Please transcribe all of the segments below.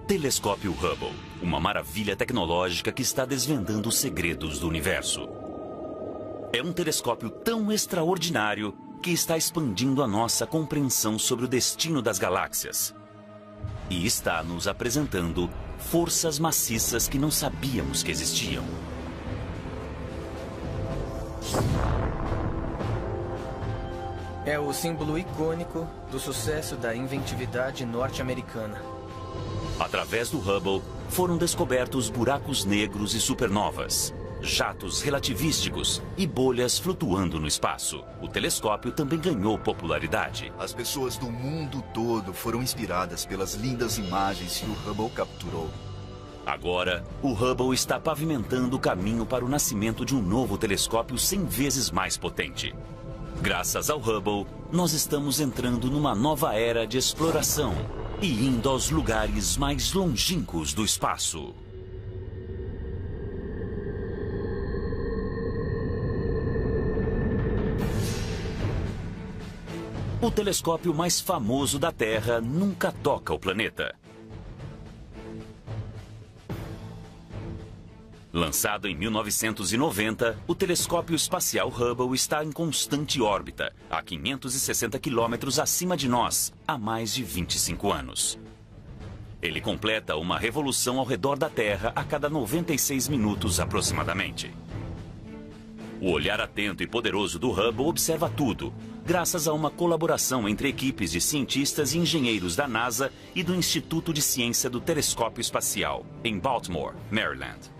Telescópio Hubble, uma maravilha tecnológica que está desvendando os segredos do universo. É um telescópio tão extraordinário que está expandindo a nossa compreensão sobre o destino das galáxias. E está nos apresentando forças maciças que não sabíamos que existiam. É o símbolo icônico do sucesso da inventividade norte-americana. Através do Hubble, foram descobertos buracos negros e supernovas, jatos relativísticos e bolhas flutuando no espaço. O telescópio também ganhou popularidade. As pessoas do mundo todo foram inspiradas pelas lindas imagens que o Hubble capturou. Agora, o Hubble está pavimentando o caminho para o nascimento de um novo telescópio 100 vezes mais potente. Graças ao Hubble, nós estamos entrando numa nova era de exploração e indo aos lugares mais longínquos do espaço. O telescópio mais famoso da Terra nunca toca o planeta. Lançado em 1990, o telescópio espacial Hubble está em constante órbita, a 560 quilômetros acima de nós, há mais de 25 anos. Ele completa uma revolução ao redor da Terra a cada 96 minutos aproximadamente. O olhar atento e poderoso do Hubble observa tudo, graças a uma colaboração entre equipes de cientistas e engenheiros da NASA e do Instituto de Ciência do Telescópio Espacial, em Baltimore, Maryland.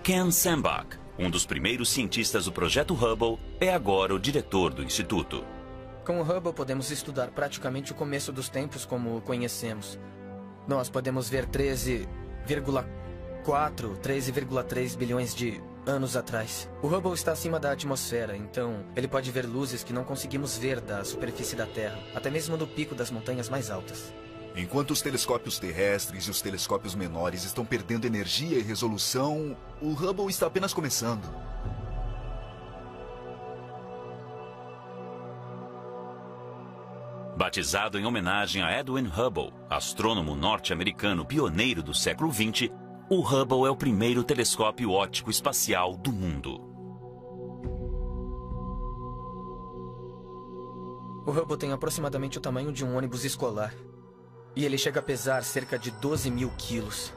Ken Sembach, um dos primeiros cientistas do projeto Hubble, é agora o diretor do instituto. Com o Hubble podemos estudar praticamente o começo dos tempos como o conhecemos. Nós podemos ver 13,3 bilhões de anos atrás. O Hubble está acima da atmosfera, então ele pode ver luzes que não conseguimos ver da superfície da Terra, até mesmo do pico das montanhas mais altas. Enquanto os telescópios terrestres e os telescópios menores estão perdendo energia e resolução, o Hubble está apenas começando. Batizado em homenagem a Edwin Hubble, astrônomo norte-americano pioneiro do século XX, o Hubble é o primeiro telescópio óptico espacial do mundo. O Hubble tem aproximadamente o tamanho de um ônibus escolar. E ele chega a pesar cerca de 12 mil quilos.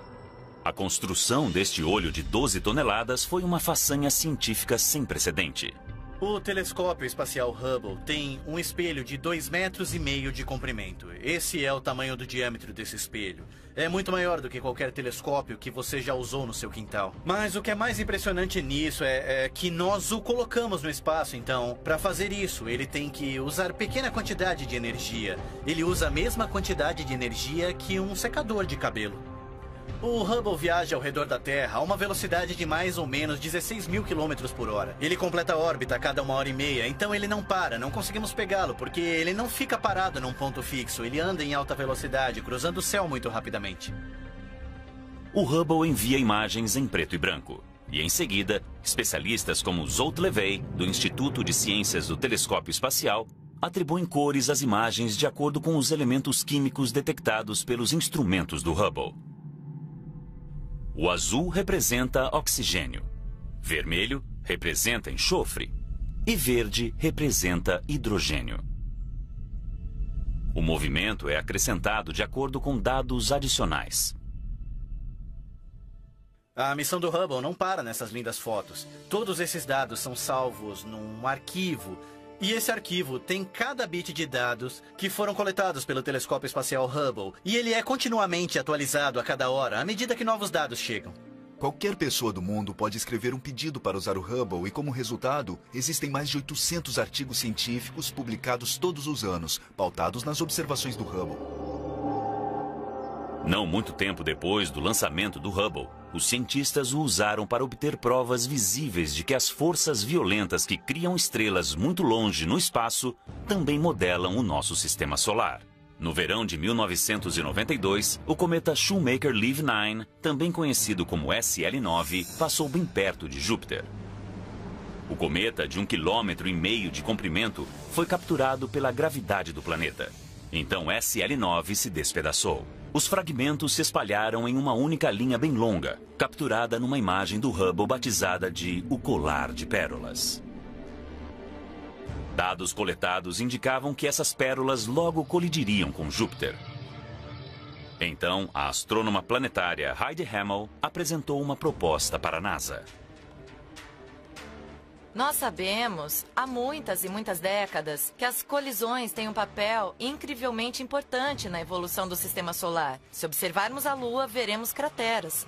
A construção deste olho de 12 toneladas foi uma façanha científica sem precedente. O telescópio espacial Hubble tem um espelho de 2,5 metros de comprimento. Esse é o tamanho do diâmetro desse espelho. É muito maior do que qualquer telescópio que você já usou no seu quintal. Mas o que é mais impressionante nisso é que nós o colocamos no espaço, então, para fazer isso, ele tem que usar pequena quantidade de energia. Ele usa a mesma quantidade de energia que um secador de cabelo. O Hubble viaja ao redor da Terra a uma velocidade de mais ou menos 16 mil quilômetros por hora. Ele completa a órbita a cada 1h30, então ele não para, não conseguimos pegá-lo, porque ele não fica parado num ponto fixo. Ele anda em alta velocidade, cruzando o céu muito rapidamente. O Hubble envia imagens em preto e branco. E em seguida, especialistas como Zolt Levey, do Instituto de Ciências do Telescópio Espacial, atribuem cores às imagens de acordo com os elementos químicos detectados pelos instrumentos do Hubble. O azul representa oxigênio, vermelho representa enxofre e verde representa hidrogênio. O movimento é acrescentado de acordo com dados adicionais. A missão do Hubble não para nessas lindas fotos. Todos esses dados são salvos num arquivo. E esse arquivo tem cada bit de dados que foram coletados pelo telescópio espacial Hubble. E ele é continuamente atualizado a cada hora, à medida que novos dados chegam. Qualquer pessoa do mundo pode escrever um pedido para usar o Hubble e, como resultado, existem mais de 800 artigos científicos publicados todos os anos, pautados nas observações do Hubble. Não muito tempo depois do lançamento do Hubble, os cientistas o usaram para obter provas visíveis de que as forças violentas que criam estrelas muito longe no espaço também modelam o nosso sistema solar. No verão de 1992, o cometa Shoemaker-Levy 9, também conhecido como SL9, passou bem perto de Júpiter. O cometa, de 1,5 km de comprimento, foi capturado pela gravidade do planeta. Então SL9 se despedaçou. Os fragmentos se espalharam em uma única linha bem longa, capturada numa imagem do Hubble batizada de O Colar de Pérolas. Dados coletados indicavam que essas pérolas logo colidiriam com Júpiter. Então, a astrônoma planetária Heidi Hammel apresentou uma proposta para a NASA. Nós sabemos, há muitas e muitas décadas, que as colisões têm um papel incrivelmente importante na evolução do sistema solar. Se observarmos a Lua, veremos crateras.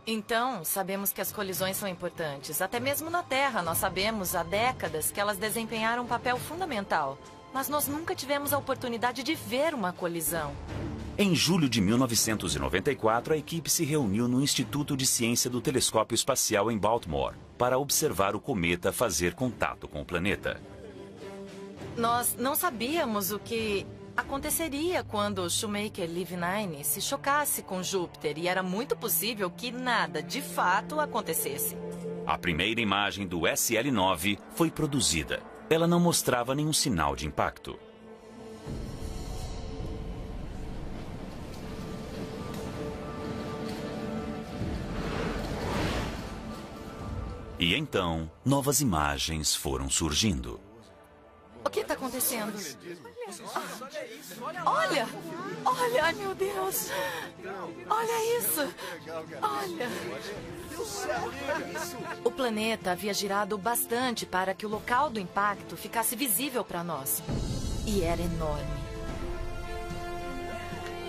Então, sabemos que as colisões são importantes. Até mesmo na Terra, nós sabemos há décadas que elas desempenharam um papel fundamental. Mas nós nunca tivemos a oportunidade de ver uma colisão. Em julho de 1994, a equipe se reuniu no Instituto de Ciência do Telescópio Espacial em Baltimore para observar o cometa fazer contato com o planeta. Nós não sabíamos o que aconteceria quando o Shoemaker-Levy-9 se chocasse com Júpiter, e era muito possível que nada, de fato, acontecesse. A primeira imagem do SL9 foi produzida. Ela não mostrava nenhum sinal de impacto. E então, novas imagens foram surgindo. O que está acontecendo? Olha! Olha, ai meu Deus! Olha isso! Olha! O planeta havia girado bastante para que o local do impacto ficasse visível para nós. E era enorme.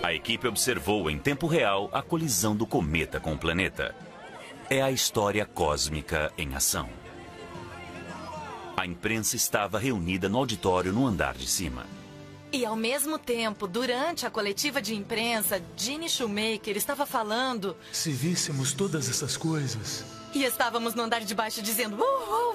A equipe observou em tempo real a colisão do cometa com o planeta. É a história cósmica em ação. A imprensa estava reunida no auditório no andar de cima. E ao mesmo tempo, durante a coletiva de imprensa, Gene Shoemaker estava falando... Se víssemos todas essas coisas... E estávamos no andar de baixo dizendo,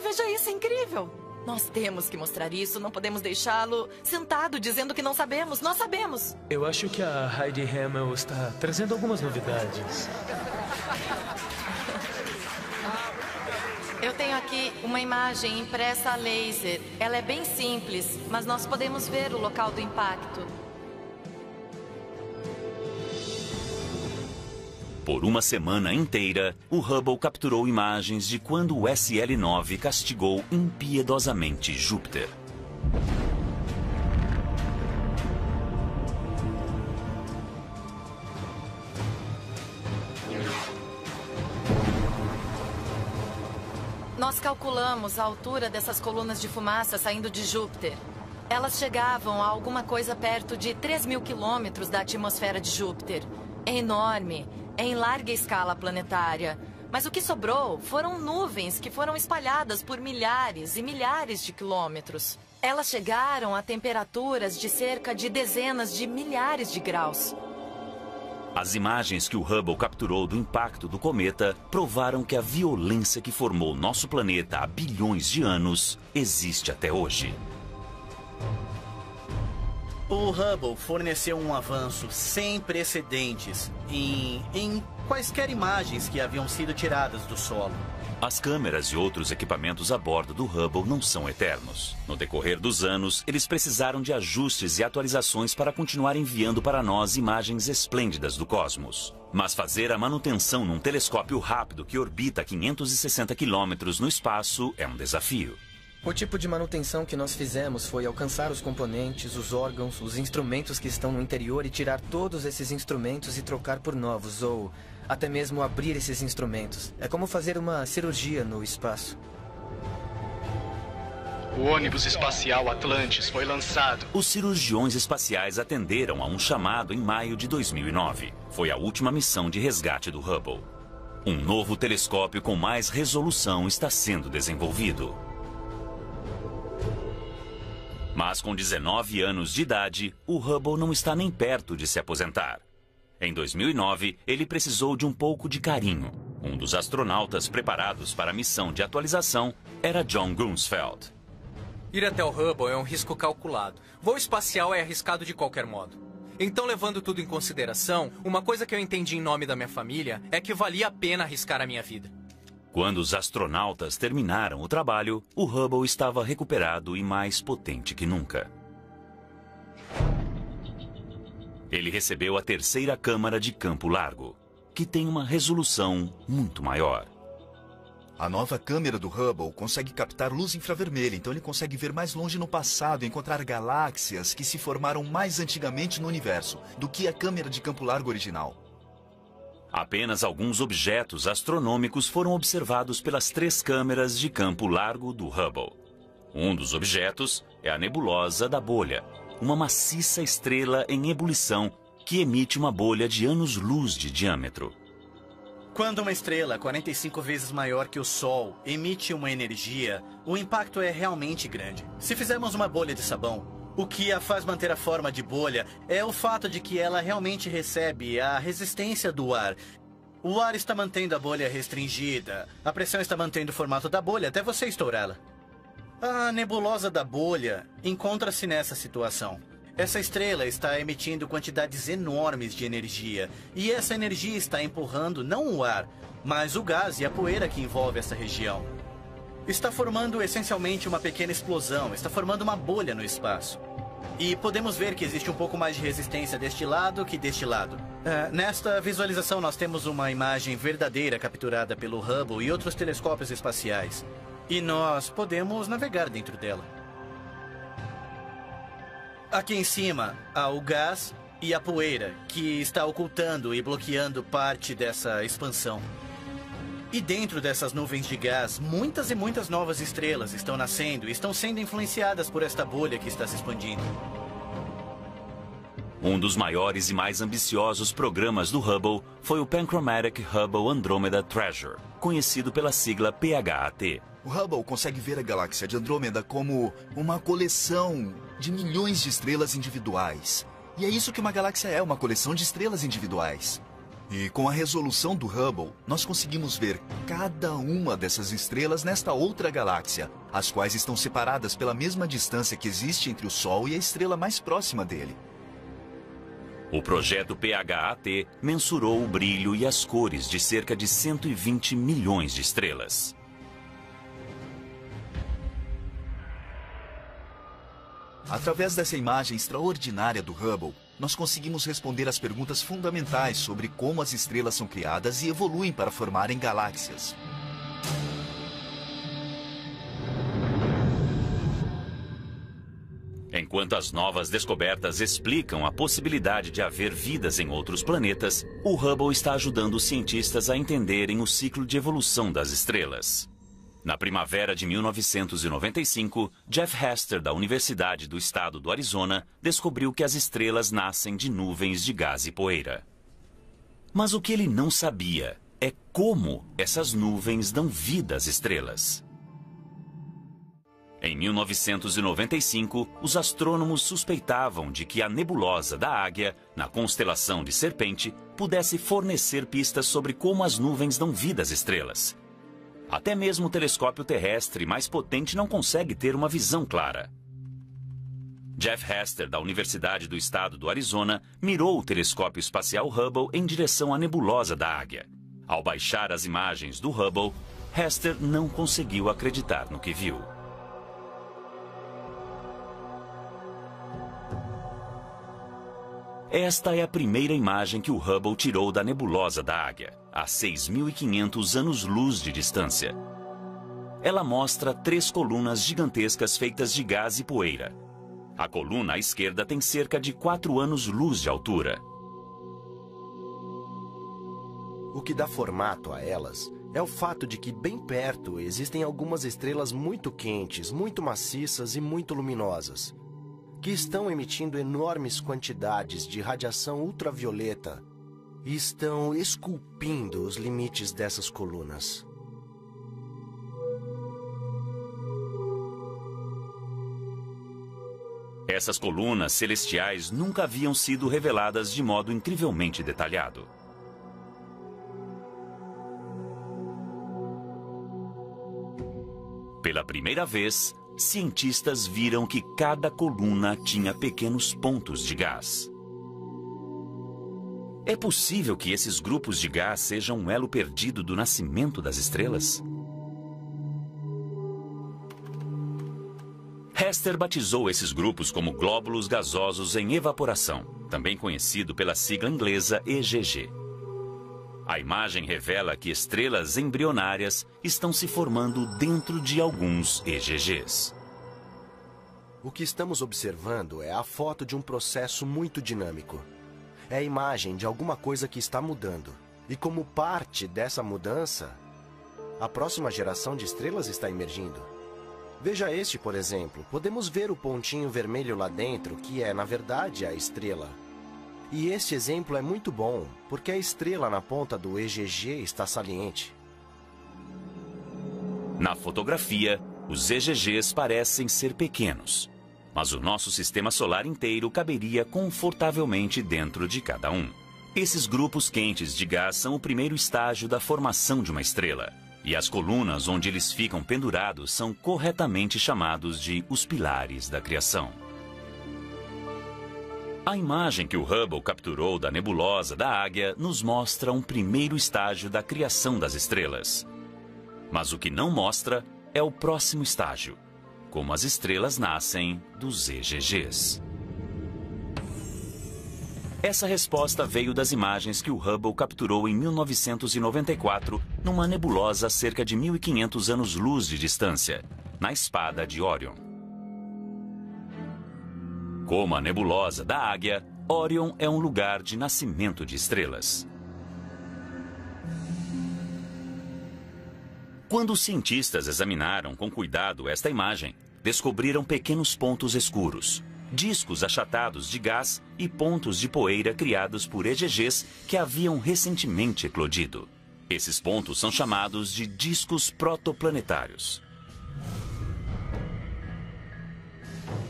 veja isso, é incrível. Nós temos que mostrar isso, não podemos deixá-lo sentado dizendo que não sabemos, nós sabemos. Eu acho que a Heidi Hammel está trazendo algumas novidades. Eu tenho aqui uma imagem impressa a laser. Ela é bem simples, mas nós podemos ver o local do impacto. Por uma semana inteira, o Hubble capturou imagens de quando o SL9 castigou impiedosamente Júpiter. Nós calculamos a altura dessas colunas de fumaça saindo de Júpiter. Elas chegavam a alguma coisa perto de 3.000 quilômetros da atmosfera de Júpiter. É enorme, é em larga escala planetária. Mas o que sobrou foram nuvens que foram espalhadas por milhares e milhares de quilômetros. Elas chegaram a temperaturas de cerca de dezenas de milhares de graus. As imagens que o Hubble capturou do impacto do cometa provaram que a violência que formou nosso planeta há bilhões de anos existe até hoje. O Hubble forneceu um avanço sem precedentes em quaisquer imagens que haviam sido tiradas do solo. As câmeras e outros equipamentos a bordo do Hubble não são eternos. No decorrer dos anos, eles precisaram de ajustes e atualizações para continuar enviando para nós imagens esplêndidas do cosmos. Mas fazer a manutenção num telescópio rápido que orbita a 560 quilômetros no espaço é um desafio. O tipo de manutenção que nós fizemos foi alcançar os componentes, os órgãos, os instrumentos que estão no interior e tirar todos esses instrumentos e trocar por novos, ou até mesmo abrir esses instrumentos. É como fazer uma cirurgia no espaço. O ônibus espacial Atlantis foi lançado. Os cirurgiões espaciais atenderam a um chamado em maio de 2009. Foi a última missão de resgate do Hubble. Um novo telescópio com mais resolução está sendo desenvolvido. Mas com 19 anos de idade, o Hubble não está nem perto de se aposentar. Em 2009, ele precisou de um pouco de carinho. Um dos astronautas preparados para a missão de atualização era John Grunsfeld. Ir até o Hubble é um risco calculado. Voo espacial é arriscado de qualquer modo. Então, levando tudo em consideração, uma coisa que eu entendi em nome da minha família é que valia a pena arriscar a minha vida. Quando os astronautas terminaram o trabalho, o Hubble estava recuperado e mais potente que nunca. Ele recebeu a terceira câmara de campo largo, que tem uma resolução muito maior. A nova câmera do Hubble consegue captar luz infravermelha, então ele consegue ver mais longe no passado e encontrar galáxias que se formaram mais antigamente no universo do que a câmera de campo largo original. Apenas alguns objetos astronômicos foram observados pelas 3 câmeras de campo largo do Hubble. Um dos objetos é a nebulosa da bolha, uma maciça estrela em ebulição que emite uma bolha de anos-luz de diâmetro. Quando uma estrela 45 vezes maior que o Sol emite uma energia, o impacto é realmente grande. Se fizermos uma bolha de sabão, o que a faz manter a forma de bolha é o fato de que ela realmente recebe a resistência do ar. O ar está mantendo a bolha restringida, a pressão está mantendo o formato da bolha até você estourá-la. A nebulosa da bolha encontra-se nessa situação. Essa estrela está emitindo quantidades enormes de energia, e essa energia está empurrando não o ar, mas o gás e a poeira que envolve essa região. Está formando essencialmente uma pequena explosão, está formando uma bolha no espaço. E podemos ver que existe um pouco mais de resistência deste lado que deste lado. Nesta visualização nós temos uma imagem verdadeira capturada pelo Hubble e outros telescópios espaciais. E nós podemos navegar dentro dela. Aqui em cima há o gás e a poeira, que está ocultando e bloqueando parte dessa expansão. E dentro dessas nuvens de gás, muitas e muitas novas estrelas estão nascendo e estão sendo influenciadas por esta bolha que está se expandindo. Um dos maiores e mais ambiciosos programas do Hubble foi o Panchromatic Hubble Andromeda Treasure, conhecido pela sigla PHAT. O Hubble consegue ver a galáxia de Andrômeda como uma coleção de milhões de estrelas individuais. E é isso que uma galáxia é, uma coleção de estrelas individuais. E com a resolução do Hubble, nós conseguimos ver cada uma dessas estrelas nesta outra galáxia, as quais estão separadas pela mesma distância que existe entre o Sol e a estrela mais próxima dele. O projeto PHAT mensurou o brilho e as cores de cerca de 120 milhões de estrelas. Através dessa imagem extraordinária do Hubble, nós conseguimos responder às perguntas fundamentais sobre como as estrelas são criadas e evoluem para formarem galáxias. Enquanto as novas descobertas explicam a possibilidade de haver vidas em outros planetas, o Hubble está ajudando os cientistas a entenderem o ciclo de evolução das estrelas. Na primavera de 1995, Jeff Hester, da Universidade do Estado do Arizona, descobriu que as estrelas nascem de nuvens de gás e poeira. Mas o que ele não sabia é como essas nuvens dão vida às estrelas. Em 1995, os astrônomos suspeitavam de que a nebulosa da Águia, na constelação de Serpente, pudesse fornecer pistas sobre como as nuvens dão vida às estrelas. Até mesmo o telescópio terrestre mais potente não consegue ter uma visão clara. Jeff Hester, da Universidade do Estado do Arizona, mirou o telescópio espacial Hubble em direção à nebulosa da Águia. Ao baixar as imagens do Hubble, Hester não conseguiu acreditar no que viu. Esta é a primeira imagem que o Hubble tirou da nebulosa da Águia, a 6.500 anos-luz de distância. Ela mostra 3 colunas gigantescas feitas de gás e poeira. A coluna à esquerda tem cerca de 4 anos-luz de altura. O que dá formato a elas é o fato de que bem perto existem algumas estrelas muito quentes, muito maciças e muito luminosas, que estão emitindo enormes quantidades de radiação ultravioleta e estão esculpindo os limites dessas colunas. Essas colunas celestiais nunca haviam sido reveladas de modo incrivelmente detalhado. Pela primeira vez, cientistas viram que cada coluna tinha pequenos pontos de gás. É possível que esses grupos de gás sejam um elo perdido do nascimento das estrelas? Hester batizou esses grupos como glóbulos gasosos em evaporação, também conhecido pela sigla inglesa EGG. A imagem revela que estrelas embrionárias estão se formando dentro de alguns EGGs. O que estamos observando é a foto de um processo muito dinâmico. É a imagem de alguma coisa que está mudando. E como parte dessa mudança, a próxima geração de estrelas está emergindo. Veja este, por exemplo. Podemos ver o pontinho vermelho lá dentro, que é, na verdade, a estrela. E este exemplo é muito bom, porque a estrela na ponta do EGG está saliente. Na fotografia, os EGGs parecem ser pequenos, mas o nosso sistema solar inteiro caberia confortavelmente dentro de cada um. Esses grupos quentes de gás são o primeiro estágio da formação de uma estrela, e as colunas onde eles ficam pendurados são corretamente chamados de os pilares da criação. A imagem que o Hubble capturou da nebulosa da Águia nos mostra um primeiro estágio da criação das estrelas. Mas o que não mostra é o próximo estágio, como as estrelas nascem dos EGGs. Essa resposta veio das imagens que o Hubble capturou em 1994 numa nebulosa a cerca de 1.500 anos-luz de distância, na espada de Órion. Como a nebulosa da Águia, Órion é um lugar de nascimento de estrelas. Quando os cientistas examinaram com cuidado esta imagem, descobriram pequenos pontos escuros, discos achatados de gás e pontos de poeira criados por EGGs que haviam recentemente eclodido. Esses pontos são chamados de discos protoplanetários.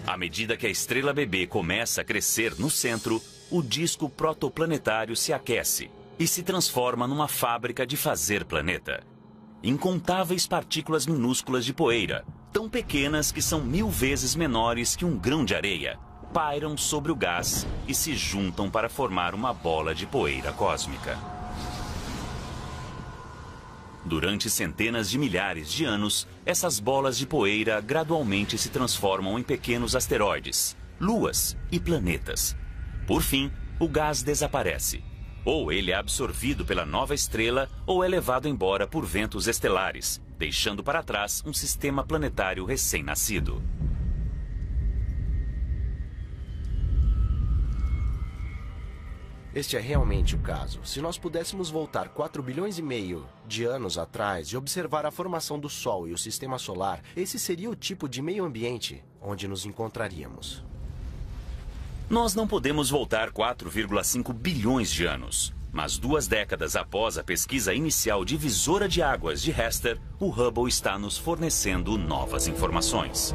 À medida que a estrela bebê começa a crescer no centro, o disco protoplanetário se aquece e se transforma numa fábrica de fazer planeta. Incontáveis partículas minúsculas de poeira, tão pequenas que são 1000 vezes menores que um grão de areia, pairam sobre o gás e se juntam para formar uma bola de poeira cósmica. Durante centenas de milhares de anos, essas bolas de poeira gradualmente se transformam em pequenos asteroides, luas e planetas. Por fim, o gás desaparece. Ou ele é absorvido pela nova estrela ou é levado embora por ventos estelares, deixando para trás um sistema planetário recém-nascido. Este é realmente o caso. Se nós pudéssemos voltar 4 bilhões e meio de anos atrás e observar a formação do Sol e o Sistema Solar, esse seria o tipo de meio ambiente onde nos encontraríamos. Nós não podemos voltar 4,5 bilhões de anos, mas 2 décadas após a pesquisa inicial divisora de águas de Hester, o Hubble está nos fornecendo novas informações.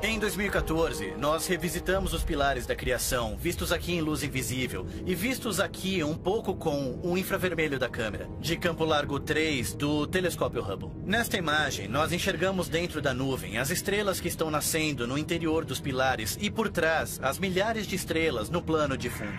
Em 2014, nós revisitamos os pilares da criação, vistos aqui em luz invisível, e vistos aqui um pouco com o infravermelho da câmera, de campo largo 3 do telescópio Hubble. Nesta imagem, nós enxergamos dentro da nuvem as estrelas que estão nascendo no interior dos pilares e por trás as milhares de estrelas no plano de fundo.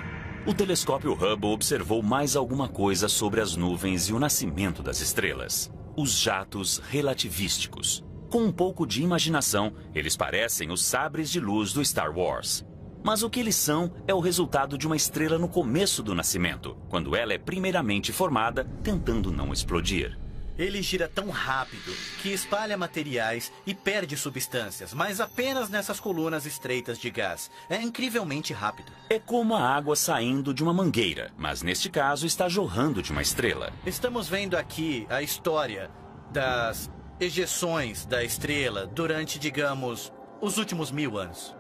O telescópio Hubble observou mais alguma coisa sobre as nuvens e o nascimento das estrelas: os jatos relativísticos. Com um pouco de imaginação, eles parecem os sabres de luz do Star Wars. Mas o que eles são é o resultado de uma estrela no começo do nascimento, quando ela é primeiramente formada, tentando não explodir. Ele gira tão rápido que espalha materiais e perde substâncias, mas apenas nessas colunas estreitas de gás. É incrivelmente rápido. É como a água saindo de uma mangueira, mas neste caso está jorrando de uma estrela. Estamos vendo aqui a história das ejeções da estrela durante, digamos, os últimos 1000 anos.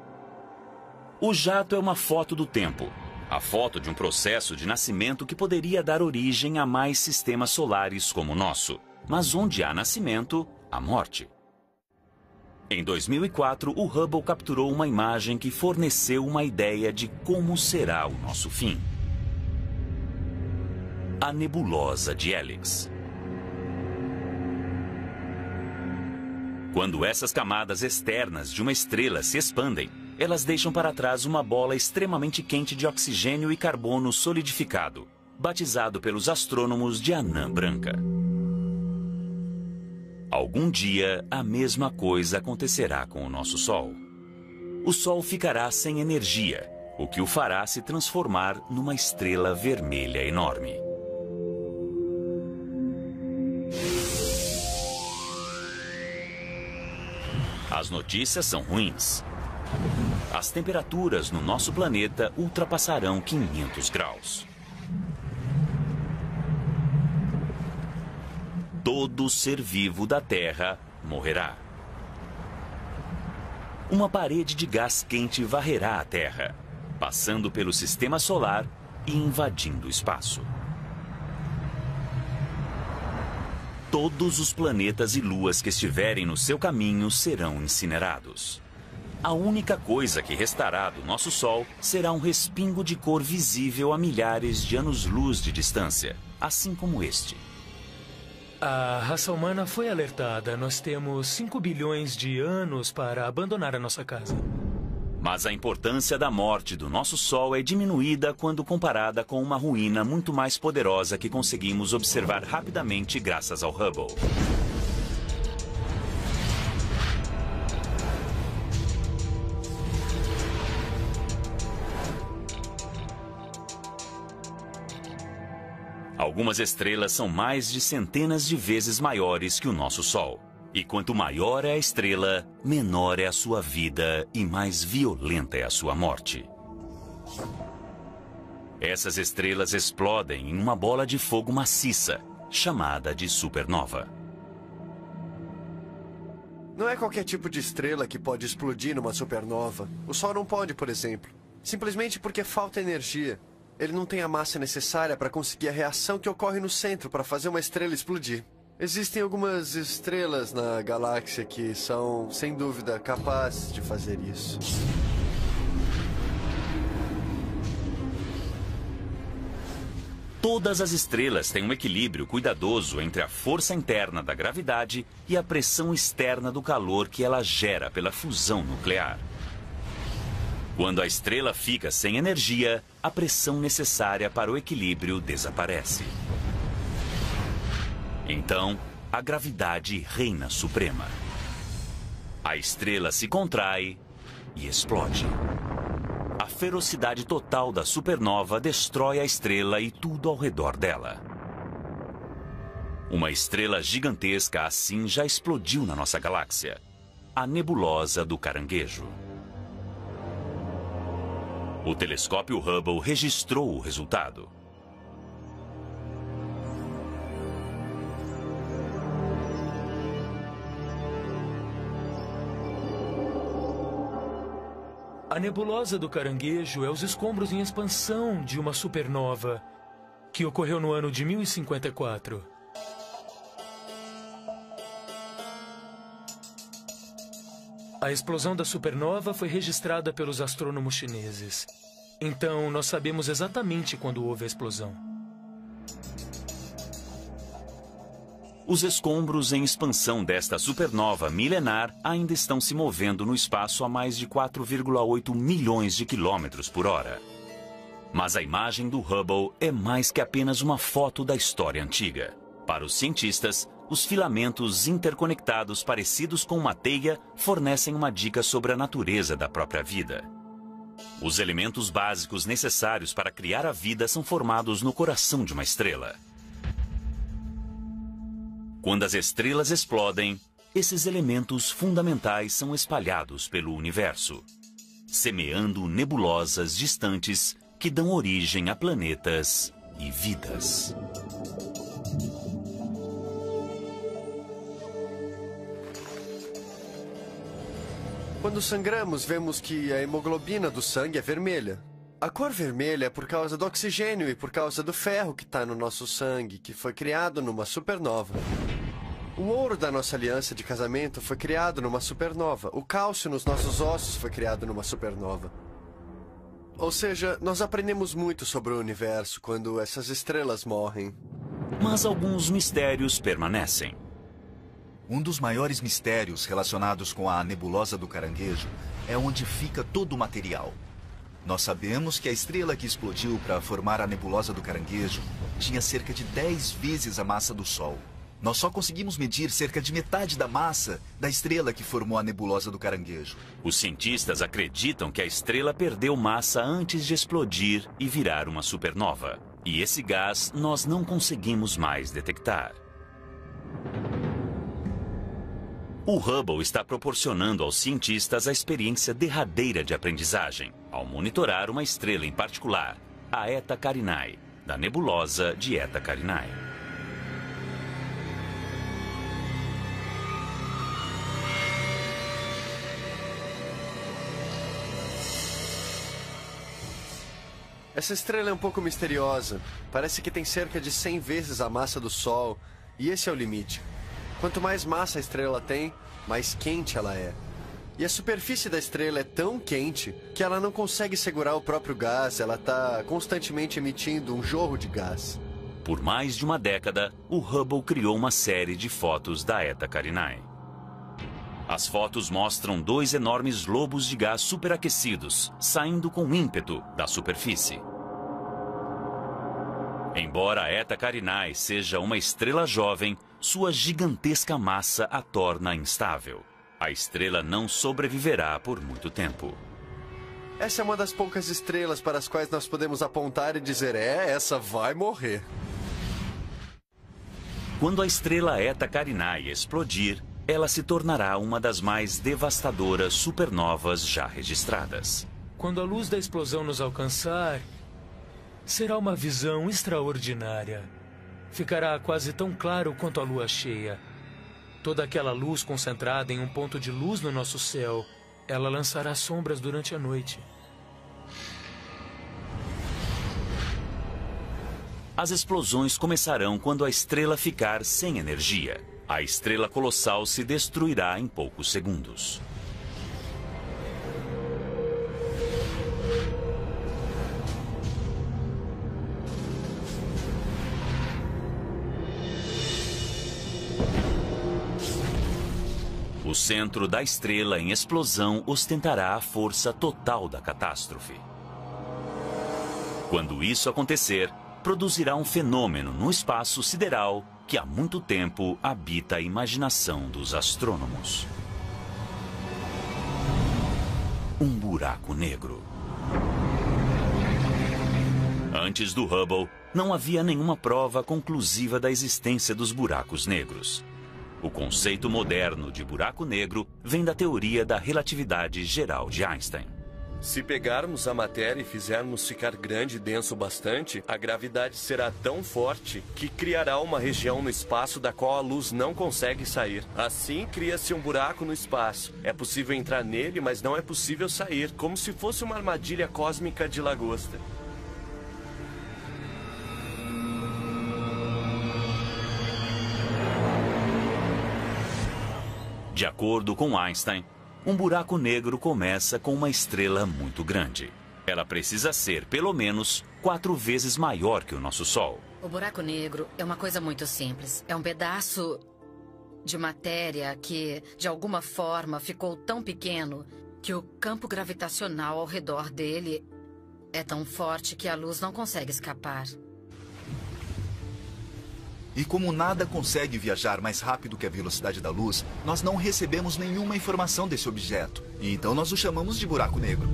O jato é uma foto do tempo. A foto de um processo de nascimento que poderia dar origem a mais sistemas solares como o nosso. Mas onde há nascimento, há morte. Em 2004, o Hubble capturou uma imagem que forneceu uma ideia de como será o nosso fim. A nebulosa de Helix. Quando essas camadas externas de uma estrela se expandem, elas deixam para trás uma bola extremamente quente de oxigênio e carbono solidificado, batizado pelos astrônomos de anã branca. Algum dia, a mesma coisa acontecerá com o nosso Sol. o Sol ficará sem energia, o que o fará se transformar numa estrela vermelha enorme. As notícias são ruins. As temperaturas no nosso planeta ultrapassarão 500 graus. Todo ser vivo da Terra morrerá. Uma parede de gás quente varrerá a Terra, passando pelo sistema solar e invadindo o espaço. Todos os planetas e luas que estiverem no seu caminho serão incinerados. A única coisa que restará do nosso Sol será um respingo de cor visível a milhares de anos-luz de distância, assim como este. A raça humana foi alertada. Nós temos 5 bilhões de anos para abandonar a nossa casa. Mas a importância da morte do nosso Sol é diminuída quando comparada com uma ruína muito mais poderosa que conseguimos observar rapidamente graças ao Hubble. Algumas estrelas são mais de centenas de vezes maiores que o nosso Sol. E quanto maior é a estrela, menor é a sua vida e mais violenta é a sua morte. Essas estrelas explodem em uma bola de fogo maciça, chamada de supernova. Não é qualquer tipo de estrela que pode explodir numa supernova. O Sol não pode, por exemplo. Simplesmente porque falta energia. Ele não tem a massa necessária para conseguir a reação que ocorre no centro para fazer uma estrela explodir. Existem algumas estrelas na galáxia que são, sem dúvida, capazes de fazer isso. Todas as estrelas têm um equilíbrio cuidadoso entre a força interna da gravidade e a pressão externa do calor que ela gera pela fusão nuclear. Quando a estrela fica sem energia, a pressão necessária para o equilíbrio desaparece. Então, a gravidade reina suprema. A estrela se contrai e explode. A ferocidade total da supernova destrói a estrela e tudo ao redor dela. Uma estrela gigantesca assim já explodiu na nossa galáxia, a nebulosa do Caranguejo. O telescópio Hubble registrou o resultado. A nebulosa do Caranguejo é os escombros em expansão de uma supernova que ocorreu no ano de 1054. A explosão da supernova foi registrada pelos astrônomos chineses. Então, nós sabemos exatamente quando houve a explosão. Os escombros em expansão desta supernova milenar ainda estão se movendo no espaço a mais de 4,8 milhões de quilômetros por hora. Mas a imagem do Hubble é mais que apenas uma foto da história antiga. Para os cientistas, os filamentos interconectados parecidos com uma teia fornecem uma dica sobre a natureza da própria vida. Os elementos básicos necessários para criar a vida são formados no coração de uma estrela. Quando as estrelas explodem, esses elementos fundamentais são espalhados pelo universo, semeando nebulosas distantes que dão origem a planetas e vidas. Quando sangramos, vemos que a hemoglobina do sangue é vermelha. A cor vermelha é por causa do oxigênio e por causa do ferro que está no nosso sangue, que foi criado numa supernova. O ouro da nossa aliança de casamento foi criado numa supernova. O cálcio nos nossos ossos foi criado numa supernova. Ou seja, nós aprendemos muito sobre o universo quando essas estrelas morrem. Mas alguns mistérios permanecem. Um dos maiores mistérios relacionados com a nebulosa do Caranguejo é onde fica todo o material. Nós sabemos que a estrela que explodiu para formar a nebulosa do Caranguejo tinha cerca de 10 vezes a massa do Sol. Nós só conseguimos medir cerca de metade da massa da estrela que formou a nebulosa do Caranguejo. Os cientistas acreditam que a estrela perdeu massa antes de explodir e virar uma supernova. E esse gás nós não conseguimos mais detectar. O Hubble está proporcionando aos cientistas a experiência derradeira de aprendizagem, ao monitorar uma estrela em particular, a Eta Carinae, da nebulosa de Eta Carinae. Essa estrela é um pouco misteriosa. Parece que tem cerca de 100 vezes a massa do Sol, e esse é o limite. Quanto mais massa a estrela tem, mais quente ela é. E a superfície da estrela é tão quente que ela não consegue segurar o próprio gás, ela está constantemente emitindo um jorro de gás. Por mais de uma década, o Hubble criou uma série de fotos da Eta Carinae. As fotos mostram 2 enormes lobos de gás superaquecidos, saindo com ímpeto da superfície. Embora a Eta Carinae seja uma estrela jovem, sua gigantesca massa a torna instável. A estrela não sobreviverá por muito tempo. Essa é uma das poucas estrelas para as quais nós podemos apontar e dizer, essa vai morrer. Quando a estrela Eta Carinae explodir, ela se tornará uma das mais devastadoras supernovas já registradas. Quando a luz da explosão nos alcançar, será uma visão extraordinária. Ficará quase tão claro quanto a lua cheia. Toda aquela luz concentrada em um ponto de luz no nosso céu, ela lançará sombras durante a noite. As explosões começarão quando a estrela ficar sem energia. A estrela colossal se destruirá em poucos segundos. O centro da estrela em explosão ostentará a força total da catástrofe. Quando isso acontecer, produzirá um fenômeno no espaço sideral que há muito tempo habita a imaginação dos astrônomos. Um buraco negro. Antes do Hubble, não havia nenhuma prova conclusiva da existência dos buracos negros. O conceito moderno de buraco negro vem da teoria da relatividade geral de Einstein. Se pegarmos a matéria e fizermos ficar grande e denso bastante, a gravidade será tão forte que criará uma região no espaço da qual a luz não consegue sair. Assim, cria-se um buraco no espaço. É possível entrar nele, mas não é possível sair, como se fosse uma armadilha cósmica de lagosta. De acordo com Einstein, um buraco negro começa com uma estrela muito grande. Ela precisa ser, pelo menos, 4 vezes maior que o nosso Sol. O buraco negro é uma coisa muito simples. É um pedaço de matéria que, de alguma forma, ficou tão pequeno que o campo gravitacional ao redor dele é tão forte que a luz não consegue escapar. E como nada consegue viajar mais rápido que a velocidade da luz, nós não recebemos nenhuma informação desse objeto. E então nós o chamamos de buraco negro.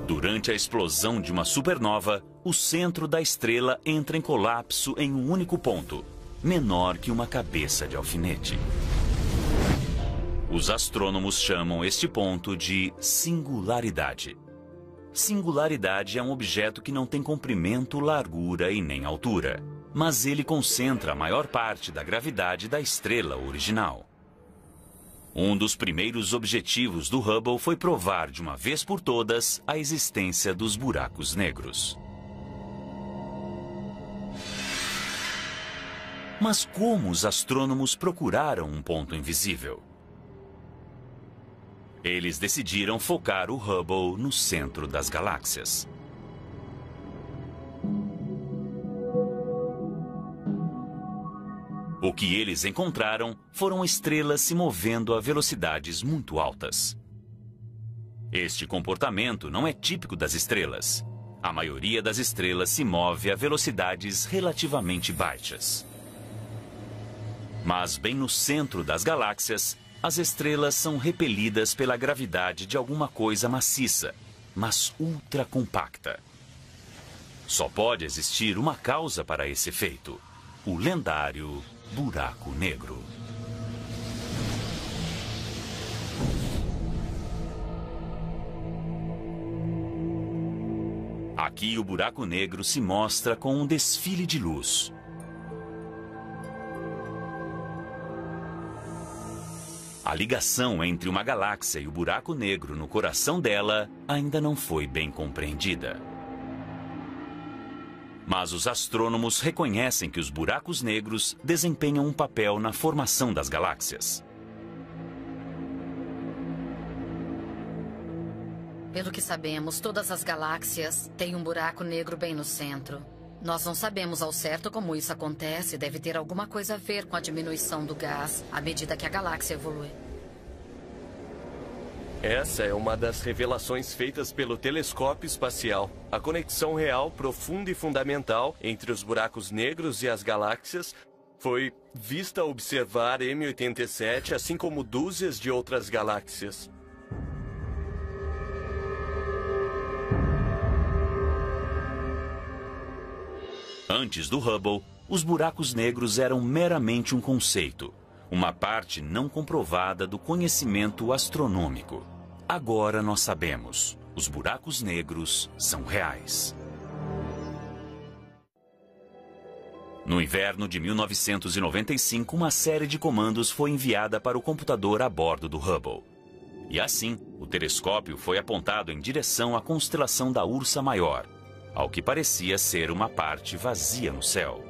Durante a explosão de uma supernova, o centro da estrela entra em colapso em um único ponto, menor que uma cabeça de alfinete. Os astrônomos chamam este ponto de singularidade. Singularidade é um objeto que não tem comprimento, largura e nem altura, mas ele concentra a maior parte da gravidade da estrela original. Um dos primeiros objetivos do Hubble foi provar de uma vez por todas a existência dos buracos negros. Mas como os astrônomos procuraram um ponto invisível? Eles decidiram focar o Hubble no centro das galáxias. O que eles encontraram foram estrelas se movendo a velocidades muito altas. Este comportamento não é típico das estrelas. A maioria das estrelas se move a velocidades relativamente baixas. Mas bem no centro das galáxias, as estrelas são repelidas pela gravidade de alguma coisa maciça, mas ultra compacta. Só pode existir uma causa para esse efeito: o lendário buraco negro. Aqui o buraco negro se mostra com um desfile de luz. A ligação entre uma galáxia e o buraco negro no coração dela ainda não foi bem compreendida. Mas os astrônomos reconhecem que os buracos negros desempenham um papel na formação das galáxias. Pelo que sabemos, todas as galáxias têm um buraco negro bem no centro. Nós não sabemos ao certo como isso acontece. Deve ter alguma coisa a ver com a diminuição do gás à medida que a galáxia evolui. Essa é uma das revelações feitas pelo telescópio espacial. A conexão real, profunda e fundamental entre os buracos negros e as galáxias foi vista ao observar M87, assim como dúzias de outras galáxias. Antes do Hubble, os buracos negros eram meramente um conceito, uma parte não comprovada do conhecimento astronômico. Agora nós sabemos, os buracos negros são reais. No inverno de 1995, uma série de comandos foi enviada para o computador a bordo do Hubble. E assim, o telescópio foi apontado em direção à constelação da Ursa Maior, ao que parecia ser uma parte vazia no céu.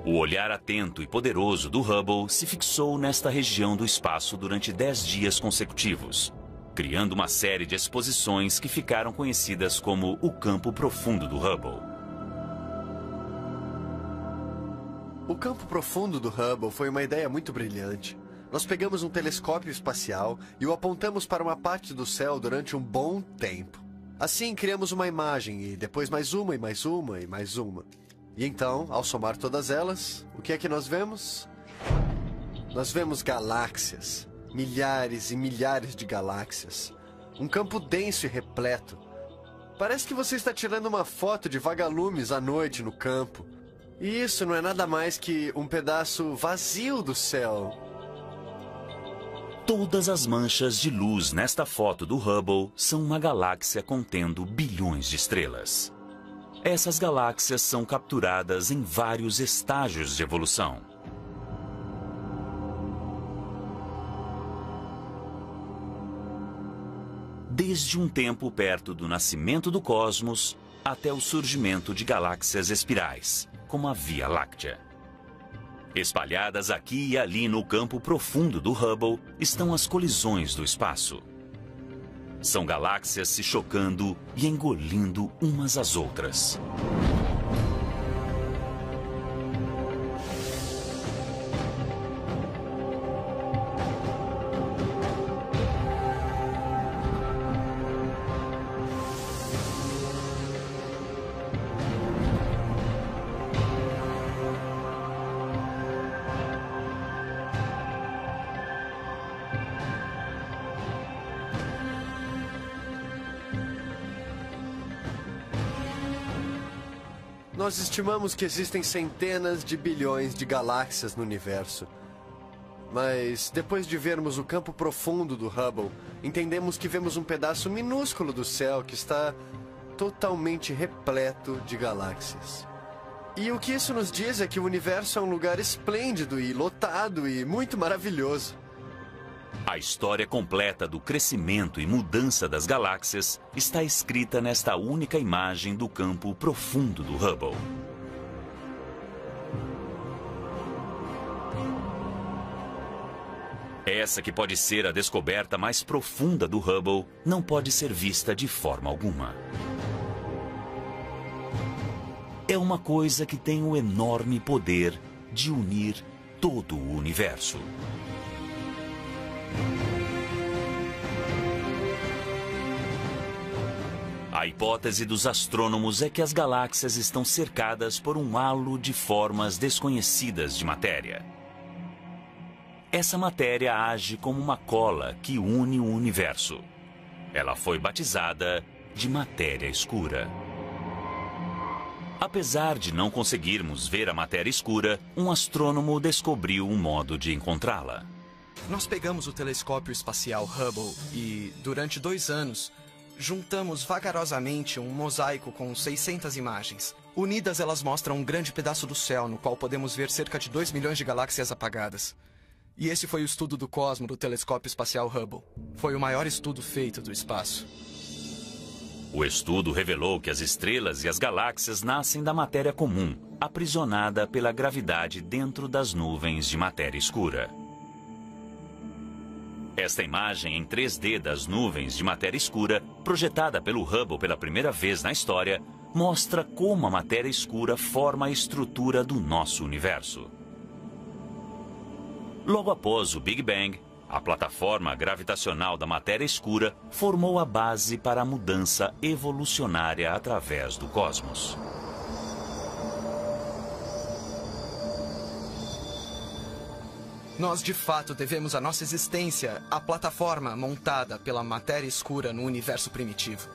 O olhar atento e poderoso do Hubble se fixou nesta região do espaço durante 10 dias consecutivos, criando uma série de exposições que ficaram conhecidas como o campo profundo do Hubble. O campo profundo do Hubble foi uma ideia muito brilhante. Nós pegamos um telescópio espacial e o apontamos para uma parte do céu durante um bom tempo. Assim, criamos uma imagem e depois mais uma e mais uma e mais uma. E então, ao somar todas elas, o que é que nós vemos? Nós vemos galáxias, milhares e milhares de galáxias. Um campo denso e repleto. Parece que você está tirando uma foto de vagalumes à noite no campo. E isso não é nada mais que um pedaço vazio do céu. Todas as manchas de luz nesta foto do Hubble são uma galáxia contendo bilhões de estrelas. Essas galáxias são capturadas em vários estágios de evolução. Desde um tempo perto do nascimento do cosmos até o surgimento de galáxias espirais, como a Via Láctea. Espalhadas aqui e ali no campo profundo do Hubble estão as colisões do espaço. São galáxias se chocando e engolindo umas às outras. Nós estimamos que existem centenas de bilhões de galáxias no universo. Mas, depois de vermos o campo profundo do Hubble, entendemos que vemos um pedaço minúsculo do céu que está totalmente repleto de galáxias. E o que isso nos diz é que o universo é um lugar esplêndido e lotado e muito maravilhoso. A história completa do crescimento e mudança das galáxias está escrita nesta única imagem do campo profundo do Hubble. Essa que pode ser a descoberta mais profunda do Hubble não pode ser vista de forma alguma. É uma coisa que tem o enorme poder de unir todo o universo. A hipótese dos astrônomos é que as galáxias estão cercadas por um halo de formas desconhecidas de matéria. Essa matéria age como uma cola que une o universo. Ela foi batizada de matéria escura. Apesar de não conseguirmos ver a matéria escura, um astrônomo descobriu um modo de encontrá-la. Nós pegamos o telescópio espacial Hubble e, durante 2 anos, juntamos vagarosamente um mosaico com 600 imagens. Unidas, elas mostram um grande pedaço do céu, no qual podemos ver cerca de 2 milhões de galáxias apagadas. E esse foi o estudo do cosmo do telescópio espacial Hubble. Foi o maior estudo feito do espaço. O estudo revelou que as estrelas e as galáxias nascem da matéria comum, aprisionada pela gravidade dentro das nuvens de matéria escura. Esta imagem em 3D das nuvens de matéria escura, projetada pelo Hubble pela primeira vez na história, mostra como a matéria escura forma a estrutura do nosso universo. Logo após o Big Bang, a plataforma gravitacional da matéria escura formou a base para a mudança evolucionária através do cosmos. Nós, de fato, devemos a nossa existência à plataforma montada pela matéria escura no universo primitivo.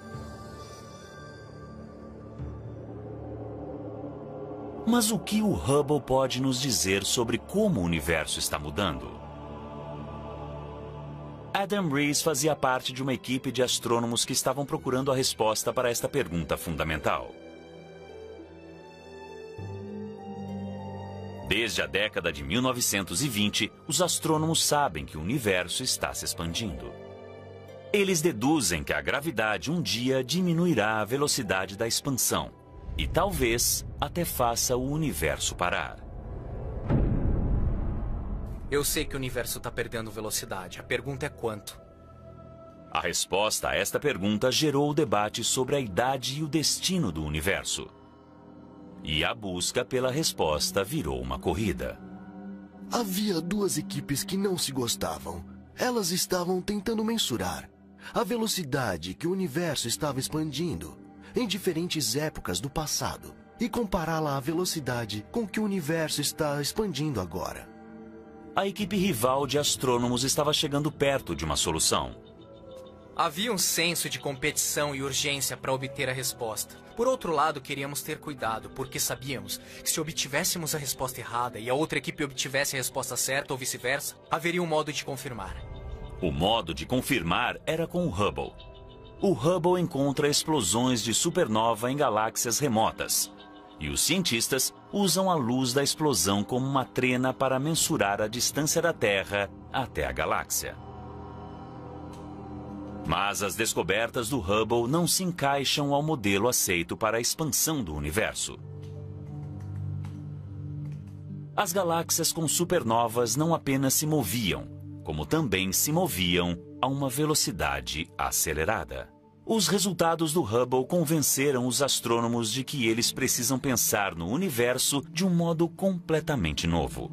Mas o que o Hubble pode nos dizer sobre como o universo está mudando? Adam Rees fazia parte de uma equipe de astrônomos que estavam procurando a resposta para esta pergunta fundamental. Desde a década de 1920, os astrônomos sabem que o universo está se expandindo. Eles deduzem que a gravidade um dia diminuirá a velocidade da expansão e talvez até faça o universo parar. Eu sei que o universo está perdendo velocidade. A pergunta é quanto? A resposta a esta pergunta gerou o debate sobre a idade e o destino do universo. E a busca pela resposta virou uma corrida. Havia 2 equipes que não se gostavam. Elas estavam tentando mensurar a velocidade que o universo estava expandindo em diferentes épocas do passado e compará-la à velocidade com que o universo está expandindo agora. A equipe rival de astrônomos estava chegando perto de uma solução. Havia um senso de competição e urgência para obter a resposta. Por outro lado, queríamos ter cuidado, porque sabíamos que se obtivéssemos a resposta errada e a outra equipe obtivesse a resposta certa ou vice-versa, haveria um modo de confirmar. O modo de confirmar era com o Hubble. O Hubble encontra explosões de supernova em galáxias remotas. E os cientistas usam a luz da explosão como uma trena para mensurar a distância da Terra até a galáxia. Mas as descobertas do Hubble não se encaixam ao modelo aceito para a expansão do universo. As galáxias com supernovas não apenas se moviam, como também se moviam a uma velocidade acelerada. Os resultados do Hubble convenceram os astrônomos de que eles precisam pensar no universo de um modo completamente novo.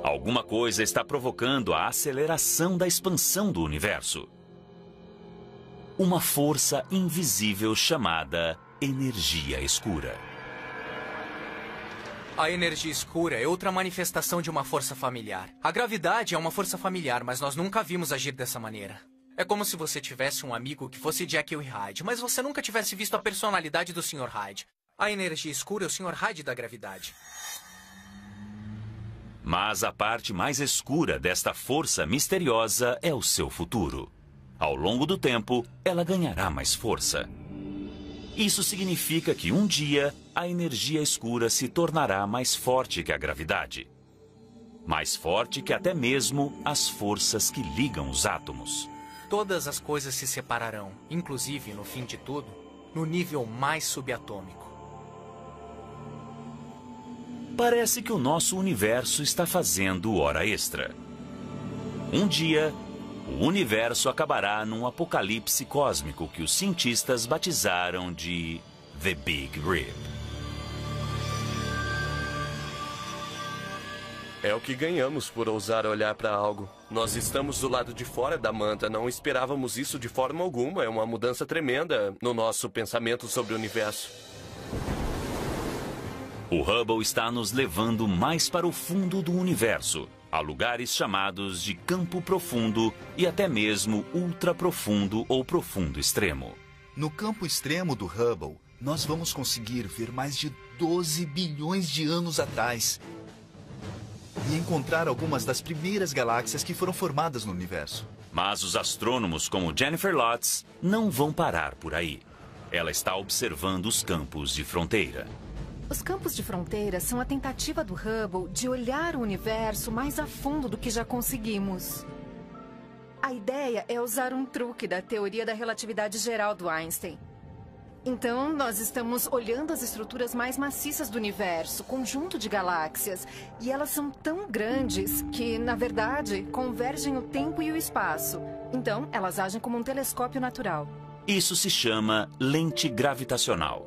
Alguma coisa está provocando a aceleração da expansão do universo. Uma força invisível chamada energia escura. A energia escura é outra manifestação de uma força familiar. A gravidade é uma força familiar, mas nós nunca vimos agir dessa maneira. É como se você tivesse um amigo que fosse Jekyll e Hyde, mas você nunca tivesse visto a personalidade do Sr. Hyde. A energia escura é o Sr. Hyde da gravidade. Mas a parte mais escura desta força misteriosa é o seu futuro. Ao longo do tempo, ela ganhará mais força. Isso significa que um dia a energia escura se tornará mais forte que a gravidade. Mais forte que até mesmo as forças que ligam os átomos. Todas as coisas se separarão, inclusive, no fim de tudo, no nível mais subatômico. Parece que o nosso universo está fazendo hora extra. Um dia, o universo acabará num apocalipse cósmico que os cientistas batizaram de The Big Rip. É o que ganhamos por ousar olhar para algo. Nós estamos do lado de fora da manta, não esperávamos isso de forma alguma. É uma mudança tremenda no nosso pensamento sobre o universo. O Hubble está nos levando mais para o fundo do universo, a lugares chamados de campo profundo e até mesmo ultraprofundo ou profundo extremo. No campo extremo do Hubble, nós vamos conseguir ver mais de 12 bilhões de anos atrás e encontrar algumas das primeiras galáxias que foram formadas no universo. Mas os astrônomos como Jennifer Lotz não vão parar por aí. Ela está observando os campos de fronteira. Os campos de fronteira são a tentativa do Hubble de olhar o universo mais a fundo do que já conseguimos. A ideia é usar um truque da teoria da relatividade geral do Einstein. Então, nós estamos olhando as estruturas mais maciças do universo, conjunto de galáxias, e elas são tão grandes que, na verdade, convergem o tempo e o espaço. Então, elas agem como um telescópio natural. Isso se chama lente gravitacional.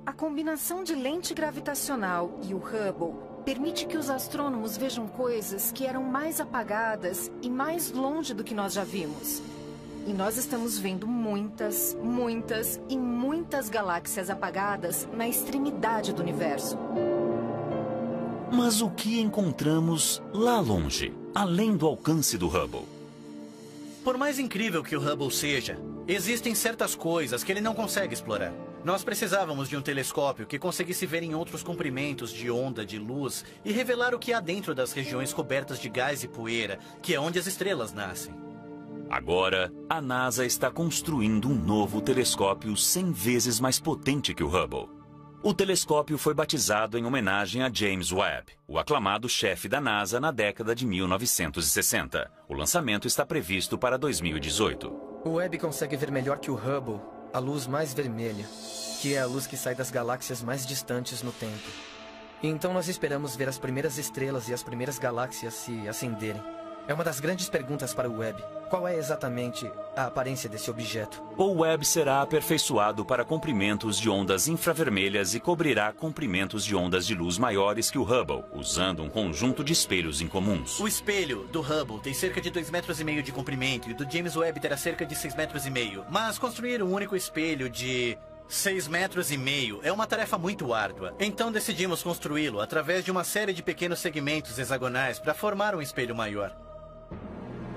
A combinação de lente gravitacional e o Hubble permite que os astrônomos vejam coisas que eram mais apagadas e mais longe do que nós já vimos. E nós estamos vendo muitas, muitas e muitas galáxias apagadas na extremidade do universo. Mas o que encontramos lá longe, além do alcance do Hubble? Por mais incrível que o Hubble seja, existem certas coisas que ele não consegue explorar. Nós precisávamos de um telescópio que conseguisse ver em outros comprimentos de onda de luz e revelar o que há dentro das regiões cobertas de gás e poeira, que é onde as estrelas nascem. Agora, a NASA está construindo um novo telescópio 100 vezes mais potente que o Hubble. O telescópio foi batizado em homenagem a James Webb, o aclamado chefe da NASA na década de 1960. O lançamento está previsto para 2018. O Webb consegue ver melhor que o Hubble a luz mais vermelha, que é a luz que sai das galáxias mais distantes no tempo. E então nós esperamos ver as primeiras estrelas e as primeiras galáxias se acenderem. É uma das grandes perguntas para o Webb. Qual é exatamente a aparência desse objeto? O Webb será aperfeiçoado para comprimentos de ondas infravermelhas e cobrirá comprimentos de ondas de luz maiores que o Hubble, usando um conjunto de espelhos incomuns. O espelho do Hubble tem cerca de 2,5 metros de comprimento e o do James Webb terá cerca de 6,5 metros. Mas construir um único espelho de 6,5 metros é uma tarefa muito árdua. Então decidimos construí-lo através de uma série de pequenos segmentos hexagonais para formar um espelho maior.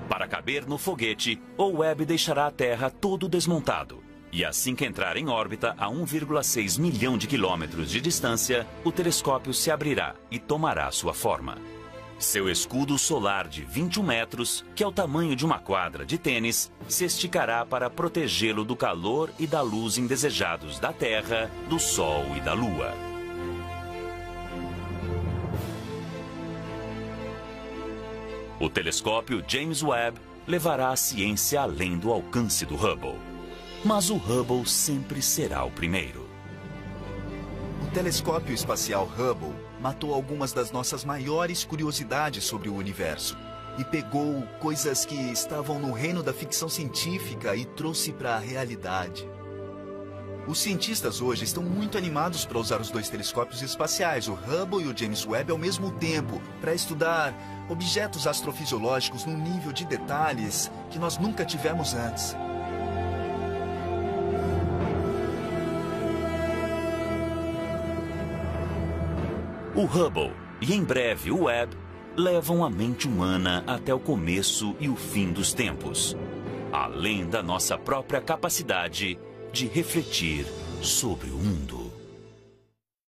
Para caber no foguete, o Webb deixará a Terra todo desmontado. E assim que entrar em órbita a 1,6 milhão de quilômetros de distância, o telescópio se abrirá e tomará sua forma. Seu escudo solar de 21 metros, que é o tamanho de uma quadra de tênis, se esticará para protegê-lo do calor e da luz indesejados da Terra, do Sol e da Lua. O telescópio James Webb levará a ciência além do alcance do Hubble. Mas o Hubble sempre será o primeiro. O telescópio espacial Hubble matou algumas das nossas maiores curiosidades sobre o universo e pegou coisas que estavam no reino da ficção científica e trouxe para a realidade. Os cientistas hoje estão muito animados para usar os dois telescópios espaciais, o Hubble e o James Webb, ao mesmo tempo, para estudar objetos astrofisiológicos num nível de detalhes que nós nunca tivemos antes. O Hubble e, em breve, o Webb levam a mente humana até o começo e o fim dos tempos, além da nossa própria capacidade de refletir sobre o mundo.